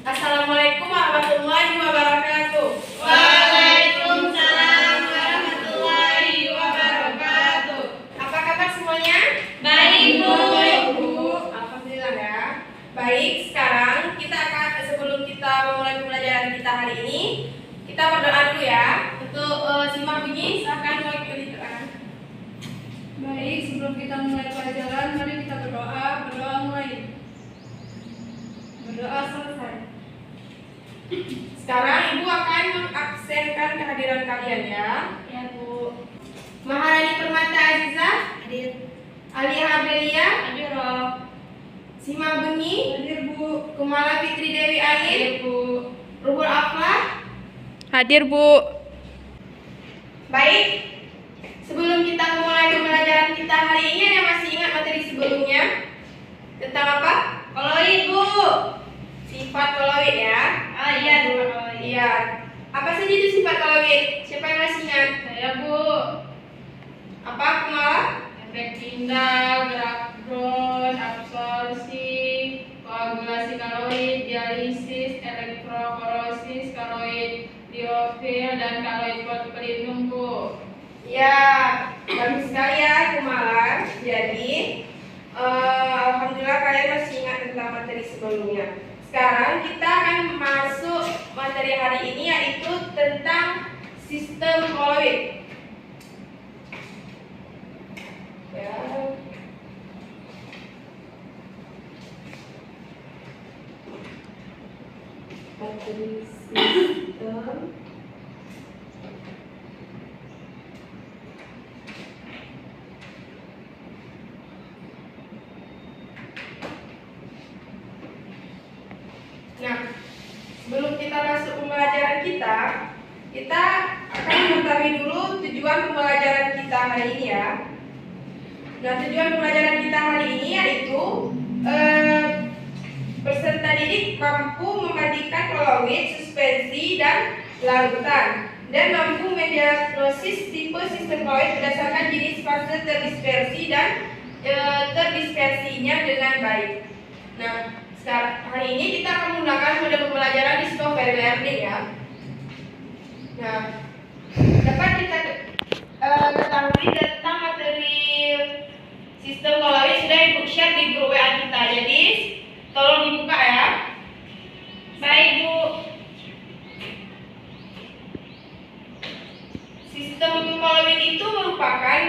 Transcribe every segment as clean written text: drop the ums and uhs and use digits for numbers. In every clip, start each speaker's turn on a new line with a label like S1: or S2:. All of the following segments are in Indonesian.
S1: Assalamualaikum warahmatullahi wabarakatuh.
S2: Waalaikumsalam warahmatullahi wabarakatuh.
S1: Apa kabar semuanya?
S2: Baik, Bu.
S1: Alhamdulillah ya. Baik, sekarang sebelum kita memulai pembelajaran kita hari ini, kita berdoa dulu ya. Untuk simak bunyi, silakan mulai diterangkan.
S3: Baik, sebelum kita mulai pelajaran, mari kita berdoa. Berdoa mulai. Berdoa selesai.
S1: Sekarang Ibu akan mengaksenkan kehadiran kalian ya.
S2: Ya, Bu.
S1: Maharani Permata Azizah,
S2: Hadir.
S1: Alia Abelia,
S2: Hadir, Rob.
S1: Sima Bunyi,
S3: Hadir, Bu.
S1: Kumala Fitri Dewi Ain,
S2: Bu.
S1: Ruhul Aflah.
S4: Hadir, Bu.
S1: Baik, sebelum kita memulai pembelajaran kita hari ini, ada masih ingat materi sebelumnya? Tentang apa?
S2: Koloid, Bu.
S1: Sifat koloid ya.
S2: Ah, iya, Bu. Koloid.
S1: Iya. Apa saja itu sifat koloid? Siapa yang masih ingat?
S2: Saya, Bu.
S1: Apa, Kumala?
S2: Efek pindal, gerak drone, absorpsi, koagulasi kaloid, dialisis, elektroforosis, kaloid liofil, dan kaloid pelindung, Bu.
S1: Ya, bagus sekali ya, Kumala. Jadi, alhamdulillah kalian masih ingat tentang materi sebelumnya. Sekarang kita akan masuk materi hari ini, yaitu tentang sistem koloid. Ya. Materi sistem Nah, sebelum kita masuk pembelajaran kita akan mengetahui dulu tujuan pembelajaran kita hari ini ya. Nah, tujuan pembelajaran kita hari ini yaitu peserta didik mampu memandikan koloid, suspensi, dan larutan, dan mampu mendiagnosis tipe sistem koloid berdasarkan jenis fase terdispersi dan terdispersinya dengan baik. Nah, hari ini kita akan menggunakan model pembelajaran di software learning ya. Nah, dapat kita ketahui tentang materi sistem koloid sudah Ibu share di grup WA kita. Jadi tolong dibuka ya.
S2: Baik, Bu.
S1: Sistem koloid itu merupakan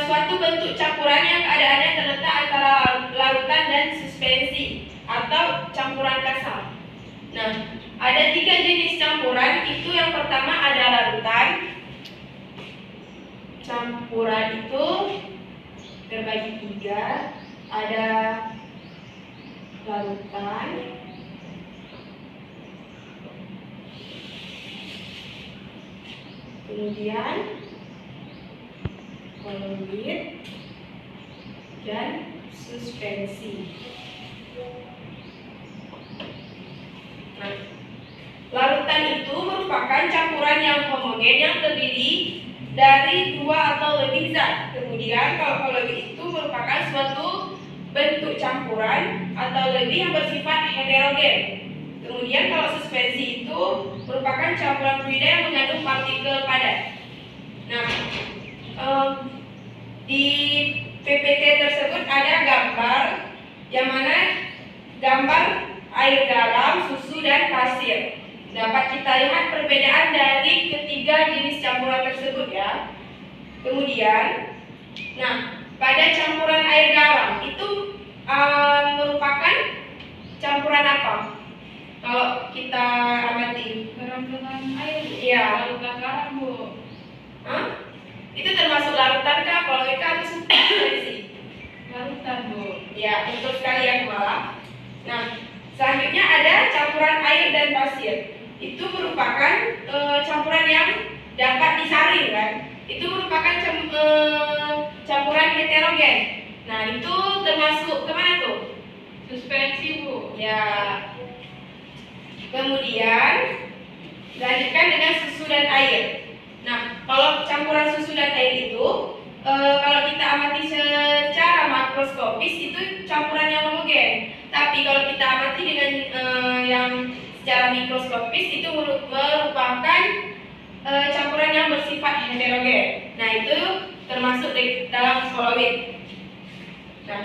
S1: suatu bentuk campuran yang keadaannya terletak antara larutan dan suspensi atau campuran kasar. Nah, ada 3 jenis campuran. Itu yang pertama ada larutan. Campuran itu terbagi 3. Ada larutan, kemudian koloid, dan suspensi. Nah, larutan itu merupakan campuran yang homogen yang terdiri dari 2 atau lebih zat. Kemudian kalau koloid itu merupakan suatu bentuk campuran atau lebih yang bersifat heterogen. Kemudian kalau suspensi itu merupakan campuran fluida yang mengandung partikel padat. Nah, di PPT tersebut ada gambar yang mana gambar air garam, susu, dan pasir. Dapat kita lihat perbedaan dari ketiga jenis campuran tersebut ya. Kemudian, nah, pada campuran air garam itu merupakan campuran apa? Kalau kita amati
S2: Garam dengan air, Bu.
S1: Iya.
S2: Larutan garam, Bu.
S1: Hah? Itu termasuk larutan kah, koloid kah, atau suspensi?
S2: Larutan, Bu.
S1: Ya, betul sekali ya, Kumala. Nah, selanjutnya ada campuran air dan pasir. Itu merupakan campuran yang dapat disaring kan? Itu merupakan campuran heterogen. Nah, itu termasuk kemana tuh?
S2: Suspensi, Bu.
S1: Ya. Kemudian lanjutkan dengan susu dan air. Nah, kalau campuran susu dan air itu kalau kita amati secara makroskopis itu campuran yang homogen. Tapi kalau kita amati dengan secara mikroskopis itu merupakan campuran yang bersifat heterogen. Nah, itu termasuk dalam koloid. Nah,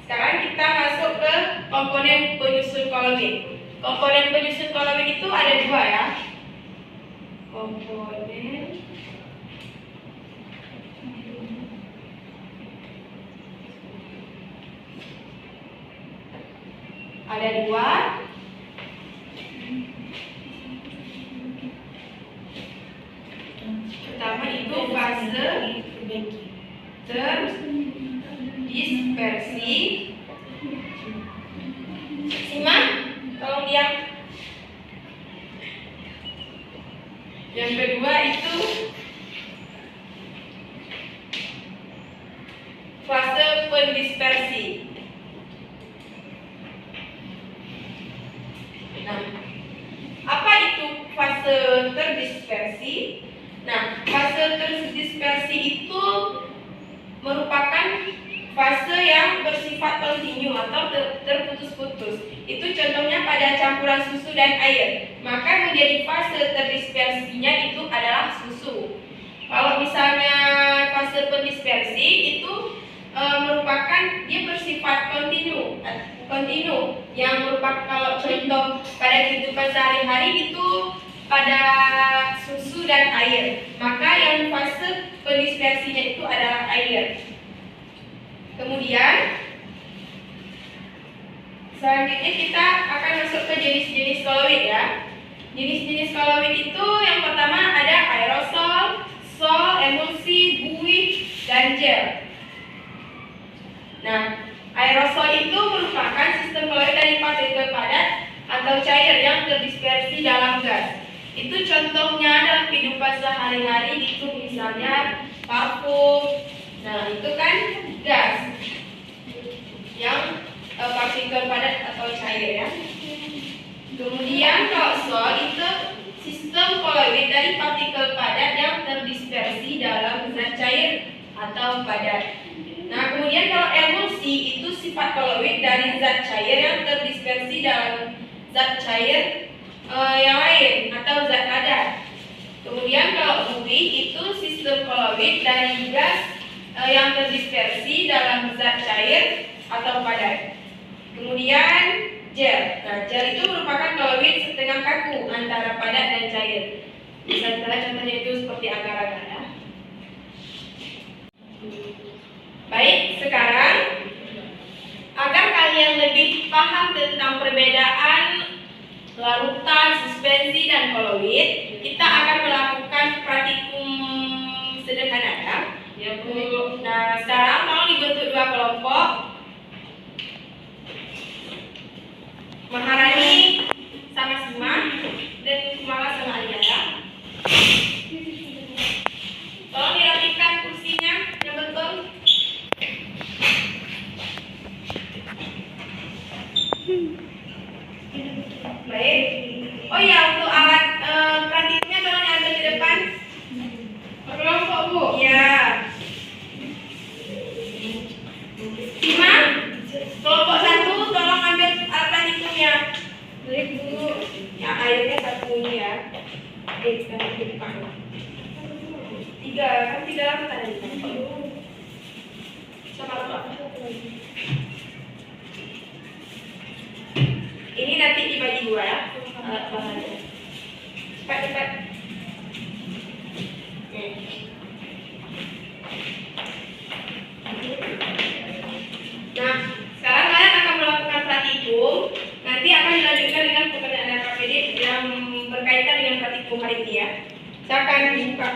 S1: sekarang kita masuk ke komponen penyusun koloid. Komponen penyusun koloid itu ada dua ya. Komponen ada dua. Pertama itu fase terdispersi. Simak, tolong diam. Yang kedua itu fase pendispersi. Nah, apa itu fase terdispersi? Nah, fase terdispersi itu merupakan fase yang bersifat kontinu atau terputus-putus. Itu contohnya pada campuran susu dan air. Maka menjadi fase terdispersinya itu adalah susu. Kalau misalnya fase pendispersi itu merupakan dia bersifat kontinu yang merupakan, kalau contoh pada kehidupan sehari-hari itu pada susu dan air, maka yang fase pendispersinya itu adalah air. Kemudian selanjutnya kita akan masuk ke jenis-jenis koloid ya. Jenis-jenis koloid itu yang pertama ada aerosol, sol, emulsi, buih, dan gel. Nah, aerosol itu merupakan sistem koloid dari partikel padat atau cair yang terdispersi dalam gas. Itu contohnya dalam kehidupan sehari-hari itu misalnya parfum. Nah, itu kan gas yang partikel padat atau cair ya. Kemudian kalau sol itu sistem koloid dari partikel padat yang terdispersi dalam zat cair atau padat. Nah, kemudian kalau emulsi itu sifat koloid dari zat cair yang terdispersi dalam zat cair yang lain atau zat padat. Kemudian kalau buih itu sistem koloid dari gas yang terdispersi dalam zat cair atau padat. Kemudian gel. Nah, gel itu merupakan koloid setengah kaku antara padat dan cair. Misalnya contohnya itu seperti agar-agar ya. Baik, sekarang agar kalian lebih paham tentang perbedaan larutan, suspensi, dan koloid, kita akan melakukan praktikum sederhana ya.
S2: Ya, Bu.
S1: Nah, sekarang tolong dibentuk dua kelompok. Maharani sama Sima dan Kumala sama Aliana. Tolong dirapikan kursinya yang betul. Baik. Oh iya, untuk alat praktikumnya tolong diambil di depan.
S2: Kelompok, Bu.
S1: Iya. Sima, kelompok satu tolong ambil alat praktikumnya. Baik, Bu. Ya, airnya satu ini ya. Sekarang di depan. Tiga, kan tiga lama tadi. Sama Pak. Ini nanti dibagi dua ya, alat bahannya. Cepat. Oke. Nah, sekarang kalian akan melakukan praktikum. Nanti akan dilanjutkan dengan pekerjaan KPD yang berkaitan dengan praktikum hari ini ya. Saya akan buka.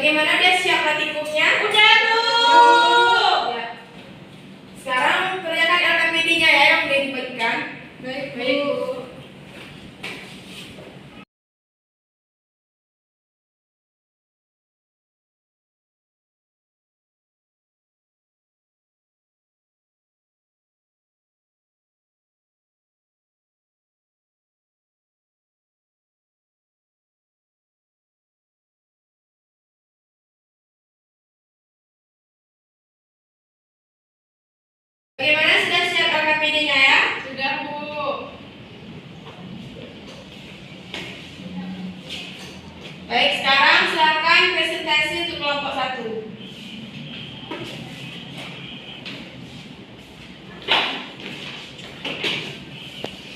S1: Bagaimana, udah siap praktikumnya?
S2: Udah, Bu.
S1: Ya. Sekarang kerjakan LKPD-nya ya yang udah dibagikan.
S3: Baik,
S2: Baik,
S3: Bu.
S2: Bu.
S1: Bagaimana, sudah siap LKPD-nya ya?
S2: Sudah, Bu.
S1: Baik, sekarang silakan presentasi untuk kelompok 1.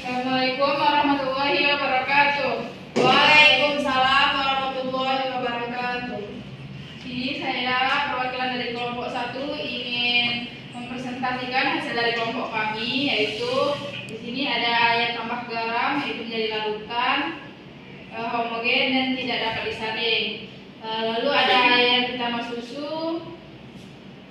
S2: Assalamualaikum warahmatullahi wabarakatuh.
S1: Waalaikumsalam warahmatullahi wabarakatuh.
S2: Sini saya perwakilan dari kelompok 1 ingin mempresentasikan hasil dari kelompok kami, yaitu di sini ada air tambah garam yaitu menjadi larutan, homogen dan tidak dapat disaring. Lalu ada air ditambah susu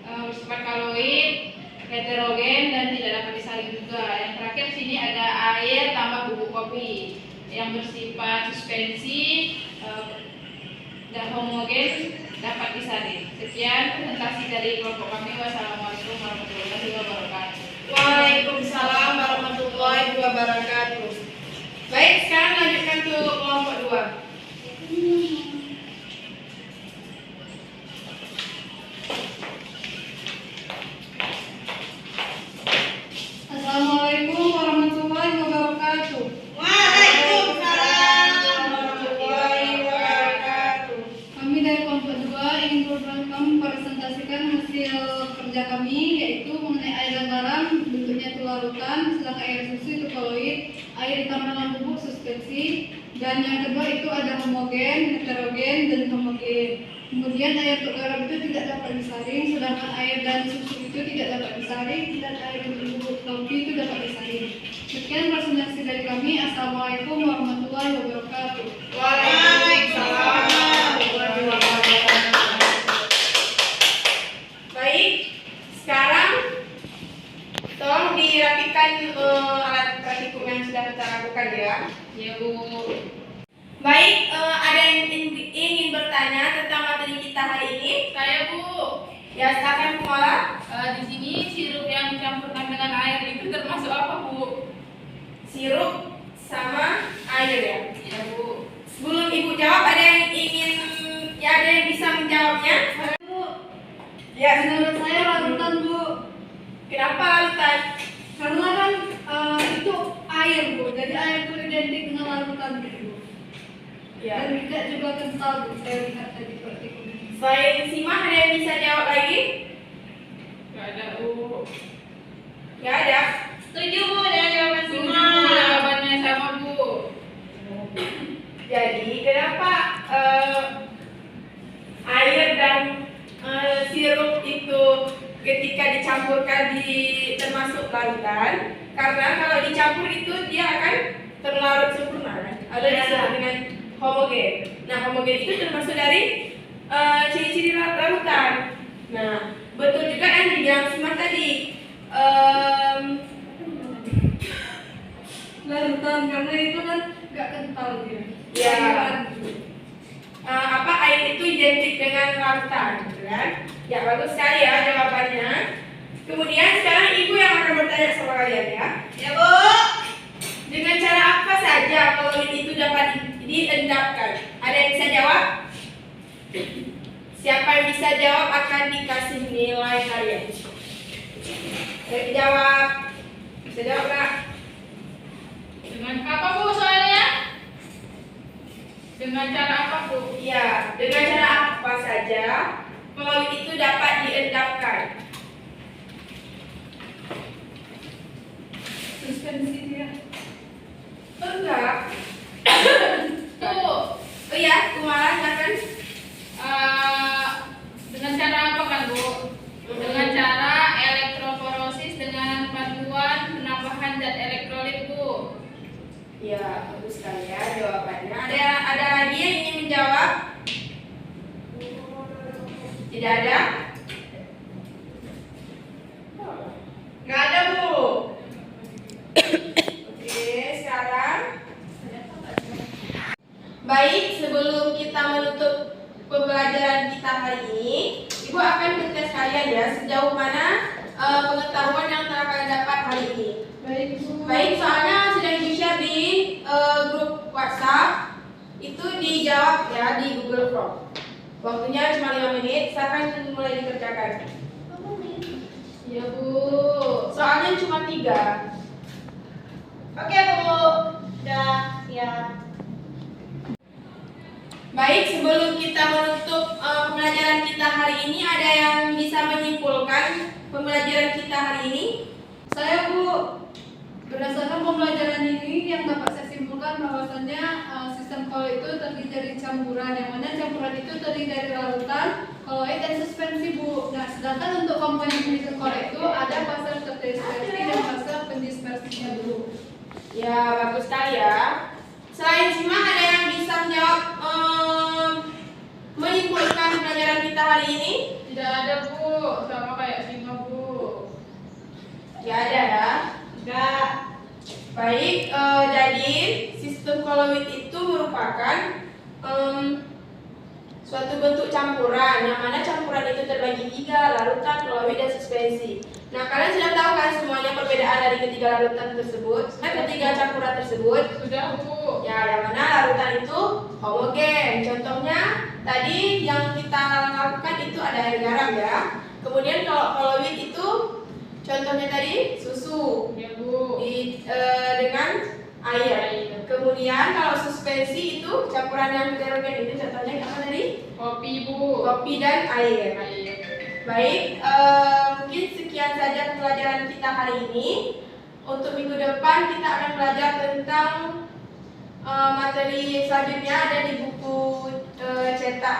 S2: bersifat kaloid, heterogen dan tidak dapat disaring juga. Yang terakhir sini ada air tambah bubuk kopi yang bersifat suspensi dan homogen dapat disaring. Sekian presentasi dari kelompok kami. Wassalamualaikum warahmatullahi wabarakatuh.
S1: Waalaikumsalam warahmatullahi wabarakatuh. Baik, sekarang lanjutkan ke kelompok 2.
S3: Assalamualaikum warahmatullahi wabarakatuh.
S1: Waalaikumsalam warahmatullahi wabarakatuh.
S3: Kami dari kelompok 2 ingin mempresentasikan hasil kerja kami, yaitu mengenai air dan garam, bentuknya itu larutan, sedangkan air susu itu koloid, air ditambah dengan bubuk suspensi, dan yang kedua itu ada homogen, heterogen, dan homogen. Kemudian air untuk garam itu tidak dapat disaring, sedangkan air dan susu itu tidak dapat disaring, dan air untuk bubuk kopi itu dapat disaring. Sekian presentasi dari kami. Assalamualaikum warahmatullahi wabarakatuh.
S1: Waalaikumsalam warahmatullahi wabarakatuh. Baik, sekarang tolong dirapikan alat praktikum yang sudah kita lakukan ya.
S2: Ya, Bu.
S1: Baik, ada yang ingin bertanya tentang materi kita hari ini?
S2: Saya, Bu.
S1: Ya, silakan Kumala.
S2: Di sini sirup yang dicampurkan dengan air itu termasuk apa, Bu?
S1: Sirup sama air ya.
S2: Ya, Bu.
S1: Sebelum Ibu jawab, ada yang bisa menjawabnya? Ya,
S3: Menurut saya larutan, Bu.
S1: kenapa larutan?
S3: Karena kan itu air, Bu. Jadi air itu identik dengan larutan gitu, Bu.
S1: Ya.
S3: Dan tidak juga kental, Bu. Saya lihat tadi praktikum.
S1: Selain Simah, ada yang bisa jawab lagi?
S2: Gak ada, Bu.
S1: Gak ada.
S2: Setuju, Bu, dengan jawaban Sima. Jawabannya sama, Bu.
S1: Jadi, kenapa air dan sirup itu ketika dicampurkan termasuk larutan? Karena kalau dicampur itu dia akan terlarut sempurna, kan? Ada disebut dengan homogen. Nah, homogen itu termasuk dari ciri-ciri larutan. Nah, betul juga yang dibilang Simah tadi.
S3: Larutan karena itu kan nggak kental dia.
S1: Ya. Air itu identik dengan larutan, gitu kan? Ya, bagus sekali ya jawabannya. Kemudian sekarang Ibu yang akan bertanya sama kalian ya.
S2: Ya, Bu.
S1: Dengan cara apa saja koloid itu dapat diendapkan? Ada yang bisa jawab? Siapa yang bisa jawab akan dikasih nilai kalian. Ada yang jawab? Bisa jawab nggak?
S2: Dengan apa, Bu, soalnya? Dengan cara apa, Bu?
S1: Ya, dengan cara apa saja koloid itu dapat diendapkan?
S3: Suspensi dia.
S1: Enggak.
S2: Bu,
S1: Oh iya, Kumala silakan.
S2: dengan cara apa kan, Bu? Dengan cara elektroforosis dengan bantuan penambahan zat elektrolit, Bu.
S1: Ya, bagus sekali ya jawabannya. Ada lagi yang ingin menjawab? Tidak ada? Nggak ada, Bu. Oke, sekarang. Baik, sebelum kita menutup pembelajaran kita hari ini, Ibu akan mengetes kalian ya sejauh mana pengetahuan yang telah kalian dapat hari ini.
S3: Baik, Bu.
S1: Baik, soalnya sudah di-share di grup WhatsApp. Itu dijawab ya di Google Form. Waktunya cuma 5 menit, silakan mulai dikerjakan.
S2: Iya, Bu.
S1: Soalnya cuma 3.
S4: Oke, Bu. Udah siap.
S1: Baik, sebelum kita menutup pembelajaran kita hari ini, ada yang bisa menyimpulkan pembelajaran kita hari ini?
S3: Saya, Bu, berdasarkan pembelajaran ini yang dapat saya simpulkan bahwasannya sistem koloid itu terdiri dari campuran, yang mana campuran itu terdiri dari larutan, koloid dan suspensi, Bu. Nah, sedangkan untuk komponen sistem koloid itu ada fase terdispersi dan fase pendispersinya, Bu.
S1: Ya, bagus sekali ya. Selain simak, ada yang bisa menjawab menyimpulkan pembelajaran kita hari ini?
S2: Tidak ada, Bu. Sama kayak Sima, Bu.
S1: Ya, ada ya.
S4: Enggak.
S1: Baik, jadi sistem koloid itu merupakan suatu bentuk campuran, yang mana campuran itu terbagi 3, larutan, koloid, dan suspensi. Nah, kalian sudah tahu kan semuanya perbedaan dari ketiga larutan tersebut, ketiga campuran tersebut?
S2: Sudah, Bu.
S1: Ya, yang mana larutan itu homogen. Contohnya tadi yang kita lakukan itu ada air garam ya. Kemudian kalau koloid itu contohnya tadi susu
S2: Ya, Bu.
S1: dengan air. Kemudian kalau suspensi itu campuran yang heterogen itu contohnya apa tadi?
S2: Kopi, Bu.
S1: Kopi dan air.
S2: Air.
S1: Baik, mungkin sekian saja pembelajaran kita hari ini. Untuk minggu depan kita akan belajar tentang materi selanjutnya ada di buku cetak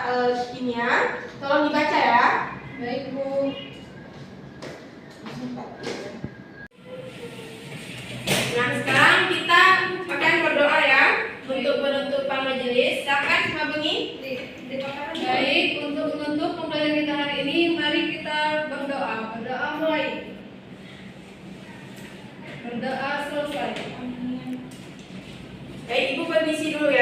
S1: kimia. Tolong dibaca ya.
S3: Baik, Bu.
S1: Nah, sekarang kita akan berdoa ya untuk penutupan majelis. Silakan semua bengi.
S3: Baik, untuk menutup pembelajaran kita hari ini, mari kita berdoa. Berdoa mulai. Berdoa selesai.
S1: Baik, Ibu permisi dulu ya.